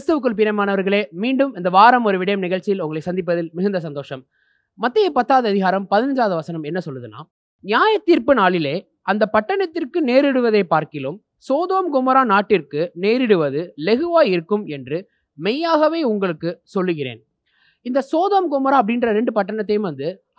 கிறிஸ்துவுக்குள் பிரியமானவர்களே, மீண்டும் இந்த வாரம் ஒரு விடயம் நிகழ்ச்சியில் உங்களை சந்திப்பதில் மிகுந்த சந்தோஷம். மத்தேயு 10வது அதிகாரம் 15வது வசனம் என்ன சொல்லுதுன்னா, நியாய தீர்ப்பு நாளிலே அந்த பட்டணத்திற்கு நேரிடுவதை பார்க்கிலும் சோதோம் கொமோரா நாட்டிற்கு நேரிடுவது லெகுவாய் இருக்கும் என்று மெய்யாகவே உங்களுக்கு சொல்லுகிறேன். இந்த சோதோம் கொமோரா அப்படின்ற 2 பட்டணத்தையும்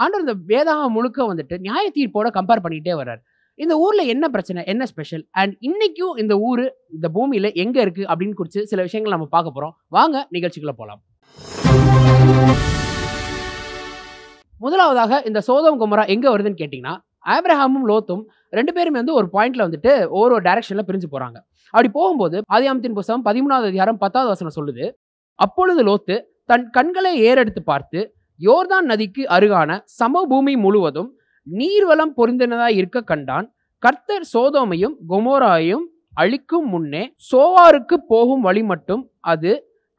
ஆண்டவர் இந்த வேதாகம் முழுக்க நியாய தீர்ப்போட கம்பேர் பண்ணிட்டே வர்றார். இந்த ஊர்ல என்ன பிரச்சனை, என்ன ஸ்பெஷல், அண்ட் இன்னைக்கும் இந்த ஊரு இந்த பூமியில எங்க இருக்கு அப்படின்னு குறித்து சில விஷயங்கள் நம்ம பார்க்க போறோம். வாங்க நிகழ்ச்சிக்குள்ள போலாம். முதலாவதாக இந்த சோதோம் கொமோரா எங்க வருதுன்னு கேட்டீங்கன்னா, ஆபிரகாமும் லோத்தும் 2 பேருமே ஒரு பாயிண்ட்ல ஒரு டைரக்ஷன்ல பிரிஞ்சு போறாங்க. அப்படி போகும்போது ஆதியாகமத்தின் புத்தகம் 13வது அதிகாரம் 10வது வசனம் சொல்லுது, அப்பொழுது லோத்து தன் கண்களை ஏறெடுத்து பார்த்து யோர்தான் நதிக்கு அருகான சமபூமி முழுவதும் நீர்வளம் பொருந்தினதாய் இருக்க கண்டான். கர்த்தர் சோதோமையும் கொமோராவையும் அழிக்கும் முன்னே சோவாருக்கு போகும் வழி மட்டும் அது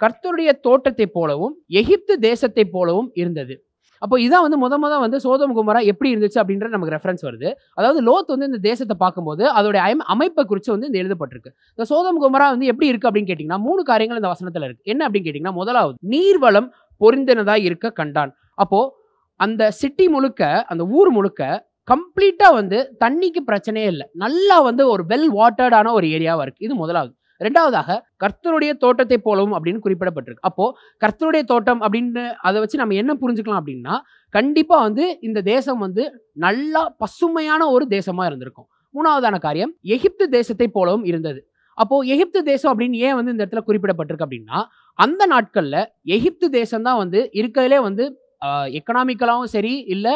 கர்த்தருடைய தோட்டத்தை போலவும் எகிப்து தேசத்தை போலவும் இருந்தது. அப்போ இதான் முத சோதோம் கொமோரா எப்படி இருந்துச்சு அப்படின்ற நமக்கு ரெஃபரன்ஸ் வருது. அதாவது லோத் இந்த தேசத்தை பார்க்கும்போது அதோட அமைப்பை குறித்து இந்த எழுதப்பட்டிருக்கு. இந்த சோதோம் கொமோரா எப்படி இருக்கு அப்படின்னு கேட்டீங்கன்னா 3 காரியங்கள் இந்த வசனத்துல இருக்கு. என்ன அப்படின்னு கேட்டீங்கன்னா, முதலாவது நீர்வளம் பொருந்தினதாய் இருக்க கண்டான். அப்போ அந்த சிட்டி முழுக்க, அந்த ஊர் முழுக்க கம்ப்ளீட்டா தண்ணிக்கு பிரச்சனையே இல்லை, நல்லா ஒரு வெல் வாட்டர்டான ஒரு ஏரியாவா இருக்கு. இது முதலாவது. ரெண்டாவதாக கர்த்தருடைய தோட்டத்தை போலவும் அப்படின்னு குறிப்பிடப்பட்டிருக்கு. அப்போ கர்த்தருடைய தோட்டம் அப்படின்னு அதை வச்சு நம்ம என்ன புரிஞ்சுக்கலாம் அப்படின்னா, கண்டிப்பா இந்த தேசம் நல்லா பசுமையான ஒரு தேசமா இருந்திருக்கும். மூணாவதான காரியம், எகிப்து தேசத்தை போலவும் இருந்தது. அப்போ எகிப்து தேசம் அப்படின்னு ஏன் இந்த இடத்துல குறிப்பிடப்பட்டிருக்கு அப்படின்னா, அந்த நாட்கள்ல எகிப்து தேசம் தான் இருக்கிறதுலே எக்கனாமிக்கலாவும் சரி, இல்லை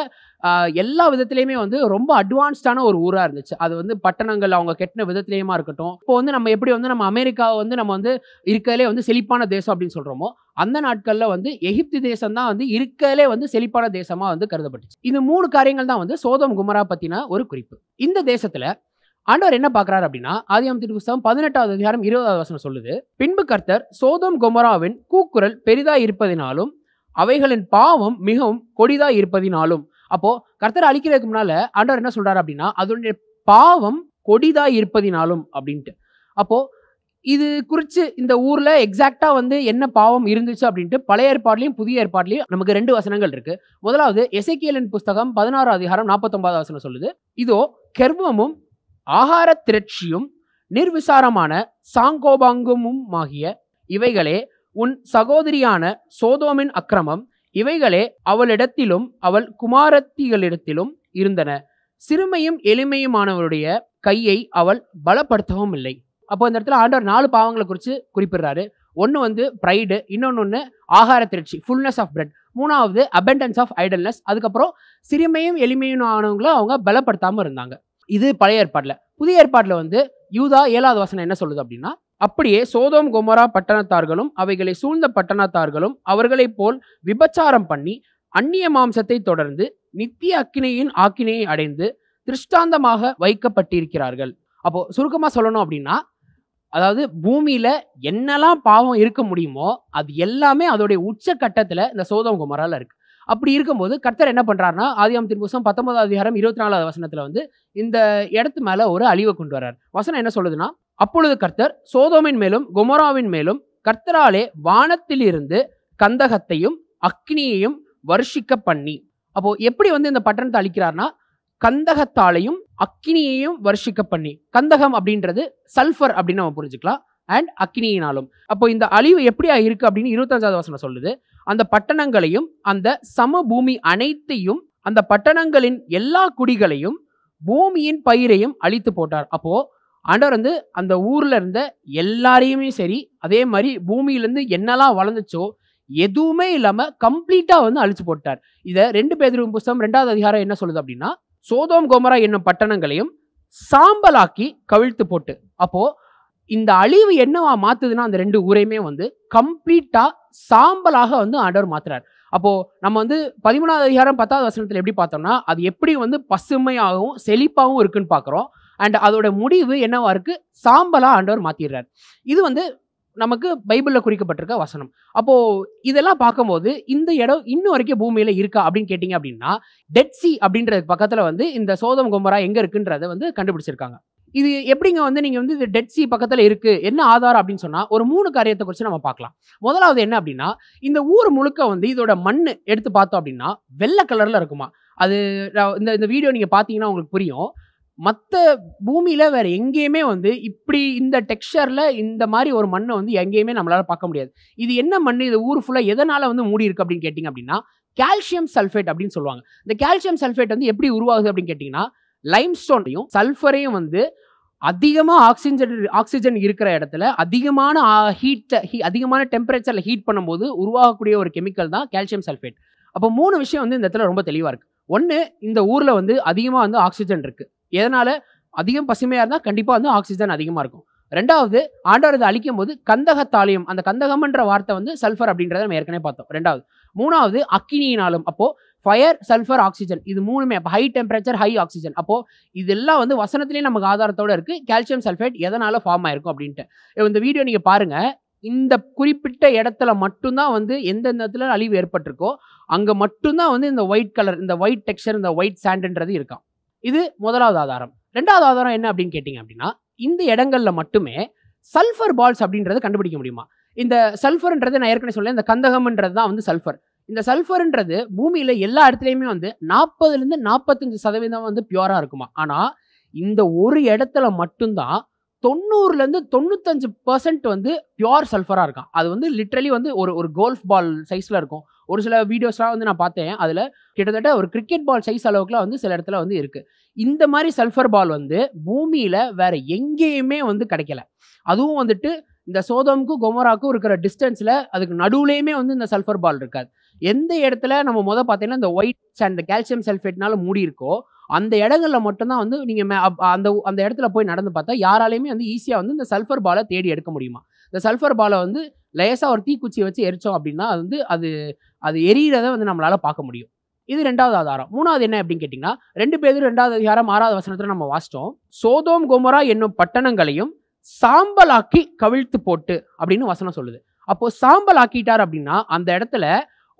எல்லா விதத்திலையுமே ரொம்ப அட்வான்ஸ்டான ஒரு ஊராக இருந்துச்சு. அது பட்டணங்கள் அவங்க கெட்டின விதத்திலையுமா இருக்கட்டும். இப்போ நம்ம எப்படி நம்ம அமெரிக்காவை நம்ம இருக்கிறதுலே செழிப்பான தேசம் அப்படின்னு சொல்கிறோமோ, அந்த நாட்களில் எகிப்து தேசம் தான் இருக்கிறதுலே செழிப்பான தேசமாக கருதப்பட்டுச்சு. இந்த 3 காரியங்கள் தான் சோதோம் கொமோரா பற்றின ஒரு குறிப்பு. இந்த தேசத்தில் ஆண்டவர் என்ன பார்க்குறாரு அப்படின்னா, ஆதியாகமத்தின் புத்தகம் 18வது அதிகாரம் 20வது வசனம் சொல்லுது, பின்பு கர்த்தர் சோதோம் கொமோராவின் கூக்குரல் பெரிதாய் இருப்பதினாலும் அவைகளின் பாவம் மிகவும் கொடிதாய் இருப்பதினாலும். அப்போ கர்த்தர் அழிக்கிறதுக்கு முன்னால ஆண்டவர் என்ன சொல்றாரு அப்படின்னா, அதனுடைய பாவம் கொடிதாய் இருப்பதினாலும் அப்படின்ட்டு. அப்போ இது குறித்து இந்த ஊர்ல எக்ஸாக்டா என்ன பாவம் இருந்துச்சு அப்படின்ட்டு பழைய ஏற்பாட்லையும் புதிய ஏற்பாட்லையும் நமக்கு 2 வசனங்கள் இருக்கு. முதலாவது எசேக்கியேலின் புஸ்தகம் 16வது அதிகாரம் 49வது வசனம் சொல்லுது, இதோ கெர்வமும் ஆகார திரட்சியும் நிர்விசாரமான சாங்கோபாங்கமும் ஆகிய இவைகளே உன் சகோதரியான சோதோமின் அக்கிரமம், இவைகளே அவளிடத்திலும் அவள் குமாரத்திகளிடத்திலும் இருந்தன. சிறுமையும் எளிமையுமானவருடைய கையை அவள் பலப்படுத்தவும் இல்லை. அப்போ இந்த இடத்துல ஆண்டவர் 4 பாவங்களை குறித்து குறிப்பிடுறாரு. ஒன்று ப்ரைடு, இன்னொன்று ஆகார திரட்சி, ஃபுல்னஸ் ஆஃப் பிரெட், மூணாவது அபண்டன்ஸ் ஆஃப் ஐடல்னஸ், அதுக்கப்புறம் சிறுமையும் எளிமையும் ஆனவங்களும் அவங்க பலப்படுத்தாமல் இருந்தாங்க. இது பழைய ஏற்பாட்டில். புதிய ஏற்பாட்டில் யூதா 7வது வசனம் என்ன சொல்லுது அப்படின்னா, அப்படியே சோதோம் கொமோரா பட்டணத்தார்களும் அவைகளை சூழ்ந்த பட்டணத்தார்களும் அவர்களைப் போல் விபச்சாரம் பண்ணி அந்நிய மாம்சத்தை தொடர்ந்து நித்திய அக்கினியின் ஆக்கினையை அடைந்து திருஷ்டாந்தமாக வைக்கப்பட்டிருக்கிறார்கள். அப்போ சுருக்கமா சொல்லணும் அப்படின்னா, அதாவது பூமியில என்னெல்லாம் பாவம் இருக்க முடியுமோ அது எல்லாமே அதோடைய உச்சக்கட்டத்துல இந்த சோதோம் கொமோரால இருக்கு. அப்படி இருக்கும்போது கர்த்தர் என்ன பண்றாருன்னா, ஆதியாகமத்தின் புத்தகம் 19வது அதிகாரம் 24வது வசனத்துல இந்த இடத்து மேல ஒரு அழிவை கொண்டு வர்றார். வசனம் என்ன சொல்லுதுன்னா, அப்பொழுது கர்த்தர் சோதோமின் மேலும் கொமோராவின் மேலும் கர்த்தராலே வானத்திலிருந்து கந்தகத்தையும் அக்னியையும் வருஷிக்க பண்ணி. அப்போ எப்படி இந்த பட்டணத்தை அழிக்கிறார்னா, கந்தகத்தாலையும் அக்னியையும் வருஷிக்க பண்ணி. கந்தகம் அப்படின்றது சல்ஃபர் அப்படின்னு நம்ம புரிஞ்சுக்கலாம், அண்ட் அக்னியினாலும். அப்போ இந்த அழிவு எப்படியா இருக்கு அப்படின்னு 25வது வசனம் சொல்லுது, அந்த பட்டணங்களையும் அந்த சமபூமி அனைத்தையும் அந்த பட்டணங்களின் எல்லா குடிகளையும் பூமியின் பயிரையும் அழித்து போட்டார். அப்போ ஆண்டவர் அந்த ஊர்ல இருந்த எல்லாரையுமே சரி, அதே மாதிரி பூமியிலேருந்து என்னெல்லாம் வளர்ந்துச்சோ எதுவுமே இல்லாம கம்ப்ளீட்டா அழிச்சு போட்டார். இதை 2 பேதுரு புத்தகம் 2வது அதிகாரம் என்ன சொல்லுது அப்படின்னா, சோதோம் கொமோரா என்னும் பட்டணங்களையும் சாம்பலாக்கி கவிழ்த்து போட்டு. அப்போ இந்த அழிவு என்னவா மாத்துதுன்னா, அந்த 2 ஊரையுமே கம்ப்ளீட்டா சாம்பலாக ஆண்டவர் மாத்துறார். அப்போ நம்ம 13வது அதிகாரம் 10வது வசனத்துல எப்படி பார்த்தோம்னா, அது எப்படி பசுமையாகவும் செழிப்பாகவும் இருக்குன்னு பார்க்குறோம். அண்ட் அதோட முடிவு என்னவா இருக்கு, சாம்பலா ஆண்டவர் மாத்திடுறார். இது நமக்கு பைபிள்ல குறிக்கப்பட்டிருக்க வசனம். அப்போ இதெல்லாம் பார்க்கும்போது இந்த இடம் இன்னும் வரைக்கும் பூமியில இருக்கா அப்படின்னு கேட்டீங்க அப்படின்னா, டெட் சி அப்படின்றது பக்கத்துல இந்த சோதோம் கொமோரா எங்க இருக்குன்றத கண்டுபிடிச்சிருக்காங்க. இது எப்படிங்க வந்து நீங்க வந்து இது டெட் சி பக்கத்துல இருக்கு, என்ன ஆதாரம் அப்படின்னு சொன்னா, ஒரு 3 காரியத்தை குறிச்சு நம்ம பார்க்கலாம். முதலாவது என்ன அப்படின்னா, இந்த ஊர் முழுக்க வந்து இதோட மண்ணு எடுத்து பார்த்தோம் அப்படின்னா, வெள்ளை கலர்ல இருக்குமா. அது இந்த வீடியோ நீங்க பார்த்தீங்கன்னா உங்களுக்கு புரியும். மத்த பூமியில வேற எங்கேயுமே வந்து இப்படி இந்த டெக்ஸ்சர்ல இந்த மாரி ஒரு மண்ண வந்து எங்கேயுமே நம்மளால பார்க்க முடியாது. இது என்ன மண்ணு? இது ஊர் ஃபுல்லா எதனால வந்து மூடி இருக்கு அப்படின்னு கேட்டீங்க அப்படின்னா, கால்சியம் சல்ஃபேட் அப்படின்னு சொல்லுவாங்க. இந்த கால்சியம் சல்ஃபேட் வந்து எப்படி உருவாகுது அப்படின்னு கேட்டீங்கன்னா, லைம்ஸ்டோனையும் சல்ஃபரையும் வந்து அதிகமா ஆக்ஸிஜன் இருக்கிற இடத்துல அதிகமான அதிகமான டெம்பரேச்சர்ல ஹீட் பண்ணும்போது உருவாகக்கூடிய ஒரு கெமிக்கல் தான் கால்சியம் சல்ஃபேட். அப்போ 3 விஷயம் வந்து இந்த இடத்துல ரொம்ப தெளிவா இருக்கு. 1, இந்த ஊர்ல வந்து அதிகமா வந்து ஆக்ஸிஜன் இருக்கு. எதனால? அதிகம் பசுமையா இருந்தா கண்டிப்பா வந்து ஆக்ஸிஜன் அதிகமா இருக்கும். 2வது, ஆண்டவர் இதை அழிக்கும்போது கந்தகத்தாலையும், அந்த கந்தகம்ன்ற வார்த்தை வந்து சல்ஃபர் அப்படின்றத நம்ம ஏற்கனவே பார்த்தோம். 2வது. 3வது, அக்கினியினாலும். அப்போ ஃபயர், சல்ஃபர், ஆக்ஸிஜன் இது 3மே அப்போ ஹை டெம்பரேச்சர், ஹை ஆக்ஸிஜன். அப்போ இதெல்லாம் வந்து வசனத்திலேயே நமக்கு ஆதாரத்தோட இருக்கு. கால்சியம் சல்ஃபேட் எதனால ஃபார்ம் ஆயிருக்கும் அப்படின்ட்டு. இந்த வீடியோ நீங்க பாருங்க. இந்த குறிப்பிட்ட இடத்துல மட்டும் தான் வந்து எந்தெந்த இடத்துல அழிவு ஏற்பட்டிருக்கோ அங்க மட்டும் தான் வந்து இந்த ஒயிட் கலர், இந்த ஒயிட் டெக்ஸ்சர், இந்த ஒயிட் சாண்ட்ன்றது இருக்காம். இது முதலாவது ஆதாரம். 2வது ஆதாரம் என்ன அப்படின்னு கேட்டீங்க அப்படின்னா, இந்த இடங்கள்ல மட்டுமே சல்ஃபர் பால்ஸ் அப்படின்றத கண்டுபிடிக்க முடியுமா. இந்த சல்ஃபர்ன்றது நான் ஏற்கனவே சொல்லேன், இந்த கந்தகம்ன்றது தான் வந்து சல்ஃபர். இந்த சல்ஃபர்ன்றது பூமியில எல்லா இடத்துலயுமே வந்து 40லிருந்து 45% வந்து பியூரா இருக்குமா. ஆனா இந்த ஒரு இடத்துல மட்டும்தான் 90லேருந்து 95% வந்து பியூர் சல்ஃபரா இருக்காம். அது வந்து லிட்டரலி வந்து ஒரு கோல்ஃப் பால் சைஸ்ல இருக்கும். ஒரு சில வீடியோஸ்லாம் வந்து நான் பார்த்தேன். அதுல கிட்டத்தட்ட ஒரு கிரிக்கெட் பால் சைஸ் அளவுக்குலாம் வந்து சில இடத்துல வந்து இருக்கு. இந்த மாதிரி சல்ஃபர் பால் வந்து பூமியில வேற எங்கேயுமே வந்து கிடைக்கல. அதுவும் வந்துட்டு இந்த சோதோமுக்கும் கொமோராக்கும் இருக்கிற டிஸ்டன்ஸ்ல அதுக்கு நடுவுலயுமே வந்து இந்த சல்ஃபர் பால் இருக்காது. எந்த இடத்துல நம்ம பார்த்தீங்கன்னா இந்த ஒயிட் சாண்ட், இந்த கால்சியம் சல்ஃபேட்னால மூடி இருக்கோ அந்த இடங்கள்ல மட்டும் தான் வந்து நீங்க அந்த இடத்துல போய் நடந்து பார்த்தா யாராலையுமே வந்து ஈஸியா வந்து இந்த சல்ஃபர் பாலை தேடி எடுக்க முடியுமா. இந்த சல்ஃபர் பாலை வந்து லேசா ஒரு தீக்குச்சியை வச்சு எரிச்சோம் அப்படின்னா அது வந்து அது எரியறத வந்து நம்மளால பார்க்க முடியும். இது 2வது ஆதாரம். 3வது என்ன அப்படின்னு கேட்டீங்கன்னா, 2 பேதுரு 2வது அதிகாரம் 6வது வசனத்துல நம்ம வாசிச்சோம். சோதோம் கொமோரா என்னும் பட்டணங்களையும் சாம்பலாக்கி கவிழ்த்து போட்டு அப்படின்னு வசனம் சொல்லுது. அப்போ சாம்பல் ஆக்கிட்டார் அப்படின்னா அந்த இடத்துல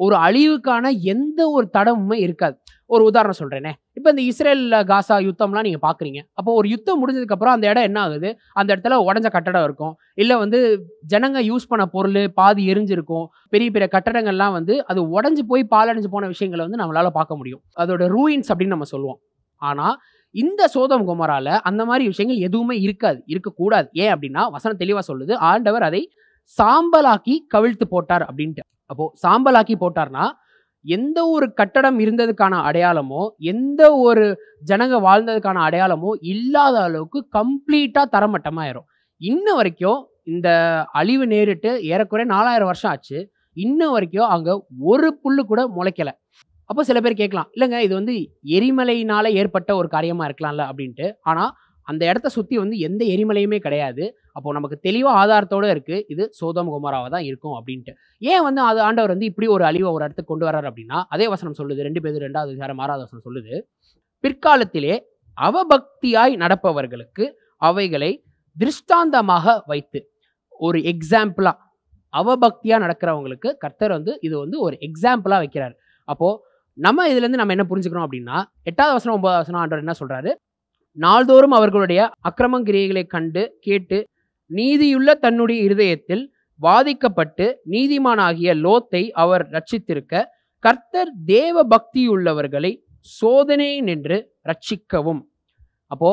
ஒரு அழிவுக்கான எந்த ஒரு தடமுமே இருக்காது. ஒரு உதாரணம் சொல்றேனே. இப்ப இந்த இஸ்ரேல் காசா யுத்தம்லாம் நீங்க பாக்குறீங்க. அப்போ ஒரு யுத்தம் முடிஞ்சதுக்கு அப்புறம் அந்த இடம் என்ன ஆகுது? அந்த இடத்துல உடைஞ்ச கட்டடம் இருக்கும். இல்ல வந்து ஜனங்க யூஸ் பண்ண பொருள் பாதி எரிஞ்சிருக்கும். பெரிய பெரிய கட்டடங்கள்லாம் வந்து அது உடைஞ்சு போய் பாழடைஞ்சு போன விஷயங்களை வந்து நம்மளால பார்க்க முடியும். அதோட ரூயின்ஸ் அப்படின்னு நம்ம சொல்லுவோம். ஆனா இந்த சோதோம் கொமோரால அந்த மாதிரி விஷயங்கள் எதுவுமே இருக்காது, இருக்கக்கூடாது. ஏன் அப்படின்னா வசனம் தெளிவா சொல்லுது, ஆண்டவர் அதை சாம்பலாக்கி கவிழ்த்து போட்டார் அப்படின்ட்டு. அப்போ சாம்பலாக்கி போட்டார்னா எந்த ஒரு கட்டடம் இருந்ததுக்கான அடையாளமோ, எந்த ஒரு ஜனங்க வாழ்ந்ததுக்கான அடையாளமோ இல்லாத அளவுக்கு கம்ப்ளீட்டா தரமட்டமாயிரும். இன்ன வரைக்கும் இந்த அழிவு நேரிட்டு ஏறக்குறைய 4000 வருஷம் ஆச்சு. இன்ன வரைக்கும் அங்க ஒரு புல்லு கூட முளைக்கல. அப்போ சில பேர் கேட்கலாம், இல்லங்க இது வந்து எரிமலையினால ஏற்பட்ட ஒரு காரியமா இருக்கலாம்ல அப்படின்ட்டு. ஆனா அந்த இடத்த சுத்தி வந்து எந்த எரிமலையுமே கிடையாது. அப்போ நமக்கு தெளிவா ஆதாரத்தோட இருக்கு. இது சோதோம் கொமோராவா தான் இருக்கும் அப்படின்ட்டு. ஏன் வந்து அது ஆண்டவர் வந்து இப்படி ஒரு அழிவை ஒரு இடத்துக்கு கொண்டு வர்றார் அப்படின்னா, அதே வசனம் சொல்லுது. 2 பேதுரு 2வது அதிகாரம் 6வது வசனம் சொல்லுது. பிற்காலத்திலே அவபக்தியாய் நடப்பவர்களுக்கு அவைகளை திருஷ்டாந்தமாக வைத்து, ஒரு எக்ஸாம்பிளா அவபக்தியா நடக்கிறவங்களுக்கு கர்த்தர் வந்து இது வந்து ஒரு எக்ஸாம்பிளா வைக்கிறார். அப்போ நம்ம இதுல இருந்து நம்ம என்ன புரிஞ்சுக்கிறோம் அப்படின்னா, 8வது வசனம் 9வது வசனம் ஆண்டவர் என்ன சொல்றாரு? நாள்தோறும் அவர்களுடைய அக்கிரம கிரியைகளை கண்டு கேட்டு நீதியுள்ள தன்னுடைய இருதயத்தில் வாதிக்கப்பட்டு நீதிமானாகிய லோத்தை அவர் ரட்சித்திருக்க கர்த்தர் தேவ பக்தியுள்ளவர்களை சோதனை நின்று ரட்சிக்கவும். அப்போ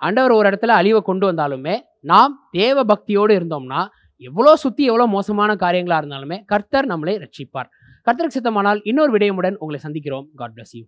ஆண்டவர் ஒரு இடத்துல அழிவை கொண்டு வந்தாலுமே நாம் தேவ பக்தியோடு இருந்தோம்னா எவ்வளோ சுத்தி எவ்வளோ மோசமான காரியங்களா இருந்தாலுமே கர்த்தர் நம்மளை ரட்சிப்பார். கர்த்தருக்கு சித்தமானால் இன்னொரு விடயமுடன் உங்களை சந்திக்கிறோம். God bless you.